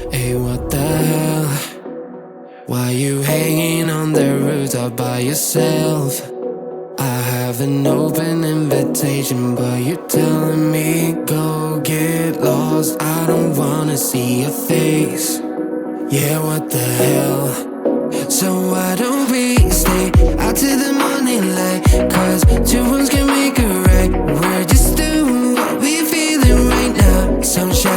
Hey, what the hell? Why you hanging on the rooftop by yourself? I have an open invitation, but you're telling me go get lost. I don't wanna see your face. Yeah, what the hell? So why don't we stay out till the morning light? Cause two wrongs can make a right. We're just doing what we feeling right now. Sunshine